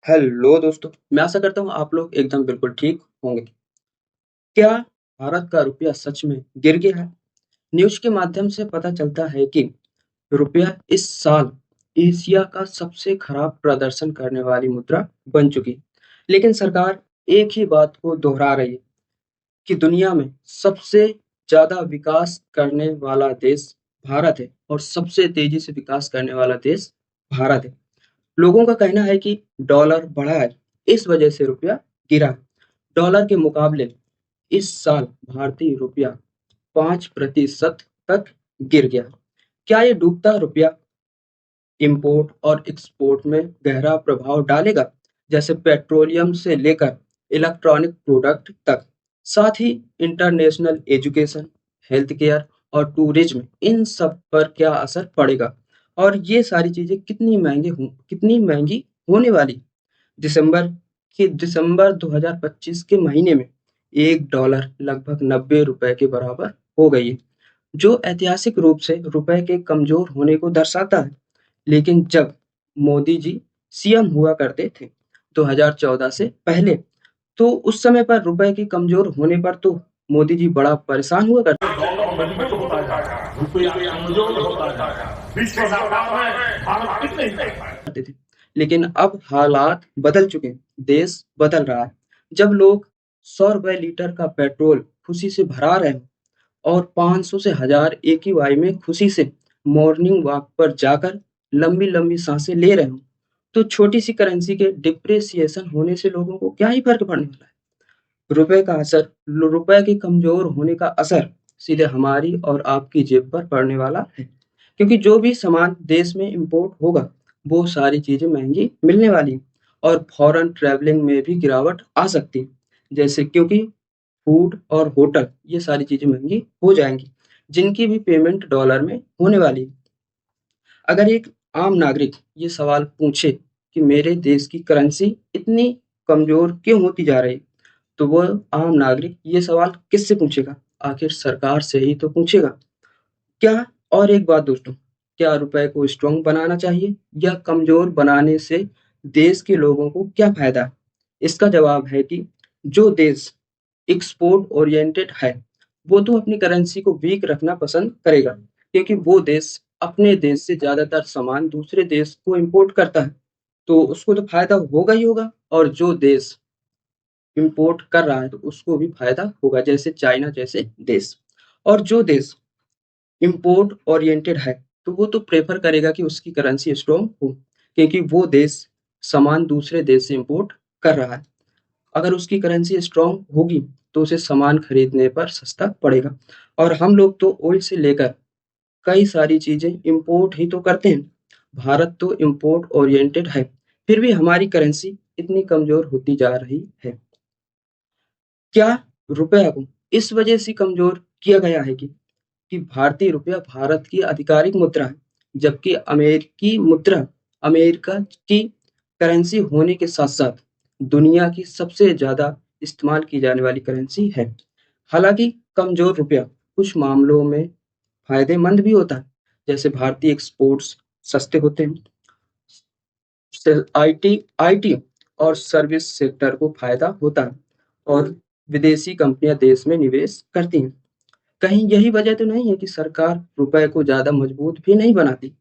Hello दोस्तों, मैं आशा करता हूँ आप लोग एकदम बिल्कुल ठीक होंगे। क्या भारत का रुपया सच में गिर गया है? न्यूज़ के माध्यम से पता चलता है कि रुपया इस साल एशिया का सबसे खराब प्रदर्शन करने वाली मुद्रा बन चुकी है। लेकिन सरकार एक ही बात को दोहरा रही है कि दुनिया में सबसे ज़्यादा विकास करने वाला देश भारत है और सबसे तेज़ी से विकास करने वाला देश भारत है। लोगों का कहना है कि डॉलर बढ़ा है, इस वजह से रुपया गिरा है। डॉलर के मुकाबले इस साल भारतीय रुपया 5% तक गिर गया। क्या ये डूबता रुपया इंपोर्ट और एक्सपोर्ट में गहरा प्रभाव डालेगा, जैसे पेट्रोलियम से लेकर इलेक्ट्रॉनिक प्रोडक्ट तक? साथ ही इंटरनेशनल एजुकेशन, हेल्थ केयर और टूरिज्म, इन सब पर क्या असर पड़ेगा और ये सारी चीजें कितनी महंगी होने वाली? दिसंबर 2025 के महीने में $1 लगभग 90 रुपए के बराबर हो गई है, जो ऐतिहासिक रूप से रुपए के कमजोर होने को दर्शाता है। लेकिन जब मोदी जी सीएम हुआ करते थे 2014 से पहले, तो उस समय पर रुपए के कमजोर होने पर तो मोदी जी बड़ा परेशान हुआ डॉलर मजबूत होता जाएगा, रुपया कमजोर होता जाएगा, विश्व व्यापार में भारत कितने करते थे। लेकिन अब हालात बदल चुके हैं, देश बदल रहा है। जब लोग 100 रुपए लीटर का पेट्रोल खुशी से भरा रहे हैं और 500 से 1000 AQI में खुशी से मॉर्निंग वॉक पर जाकर लंबी-लंबी सांसें ले रहे हों, तो छोटी-सी करेंसी के डिप्रिसिएशन होने से लोगों को क्या ही फ़र्क पड़ने वाला है? रुपए के कमज़ोर होने का असर सीधे हमारी और आपकी जेब पर पड़ने वाला है। क्योंकि जो भी सामान देश में इम्पोर्ट होगा, वो सारी चीज़ें महँगी मिलने वाली हैं और फ़ॉरेन ट्रैवलिंग में भी गिरावट आ सकती है। जैसे क्योंकि फूड और होटल, ये सारी चीज़ें महँगी हो जाएँगी, जिनकी भी पेमेंट डॉलर में होने वाली है। अगर एक आम नागरिक ये सवाल पूछे कि मेरे देश की करेंसी इतनी कमज़ोर क्यों होती जा रही है? तो वो आम नागरिक ये सवाल किससे पूछेगा? आखिर सरकार से ही तो पूछेगा। क्या और एक बात दोस्तों, क्या रुपए को स्ट्रॉन्ग बनाना चाहिए या कमज़ोर बनाने से देश के लोगों को क्या फ़ायदा है? इसका जवाब है कि जो देश एक्सपोर्ट ओरिएंटेड है, वो तो अपनी करेंसी को वीक रखना पसंद करेगा, क्योंकि वो देश अपने देश से ज़्यादातर सामान दूसरे देश को इम्पोर्ट करता है, तो उसको तो फ़ायदा होगा ही होगा। और जो देश इम्पोर्ट कर रहा है, तो उसको भी फ़ायदा होगा, जैसे चाइना जैसे देश। और जो देश इम्पोर्ट ओरिएंटेड है, तो वो तो प्रेफ़र करेगा कि उसकी करेंसी स्ट्रॉन्ग हो, क्योंकि वो देश सामान दूसरे देश से इम्पोर्ट कर रहा है। अगर उसकी करेंसी स्ट्रॉन्ग होगी, तो उसे सामान खरीदने पर सस्ता पड़ेगा। और हम लोग तो ऑयल से लेकर कई सारी चीज़ें इम्पोर्ट ही तो करते हैं। भारत तो इम्पोर्ट ओरिएंटेड है, फिर भी हमारी करेंसी इतनी कमज़ोर होती जा रही है। क्या रुपया को इस वजह से कमज़ोर किया गया है कि भारतीय रुपया भारत की आधिकारिक मुद्रा है, जबकि अमेरिकी मुद्रा अमेरिका की करेंसी होने के साथ-साथ दुनिया की सबसे ज़्यादा इस्तेमाल की जाने वाली करेंसी है। हालाँकि कमज़ोर रुपया कुछ मामलों में फ़ायदेमंद भी होता है, जैसे भारतीय एक्सपोर्ट्स सस्ते होते हैं, से आईटी और सर्विस सेक्टर को फ़ायदा होता है और विदेशी कंपनियाँ देश में निवेश करती हैं। कहीं यही वजह तो नहीं है कि सरकार रुपए को ज़्यादा मजबूत भी नहीं बनाती,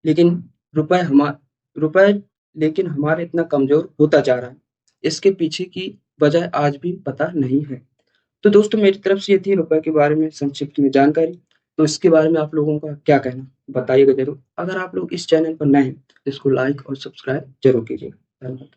लेकिन रुपए हमा रुपए लेकिन हमारा इतना कमज़ोर होता जा रहा है। इसके पीछे की वजह आज भी पता नहीं है। तो दोस्तों, मेरी तरफ से ये थी रुपए के बारे में संक्षिप्त में जानकारी। तो इसके बारे में आप लोगों का क्या कहना? बताइएगा ज़रूर। अगर आप लोग इस चैनल पर नए हैं, तो इसको लाइक और सब्सक्राइब ज़रूर कीजिएगा। धन्यवाद।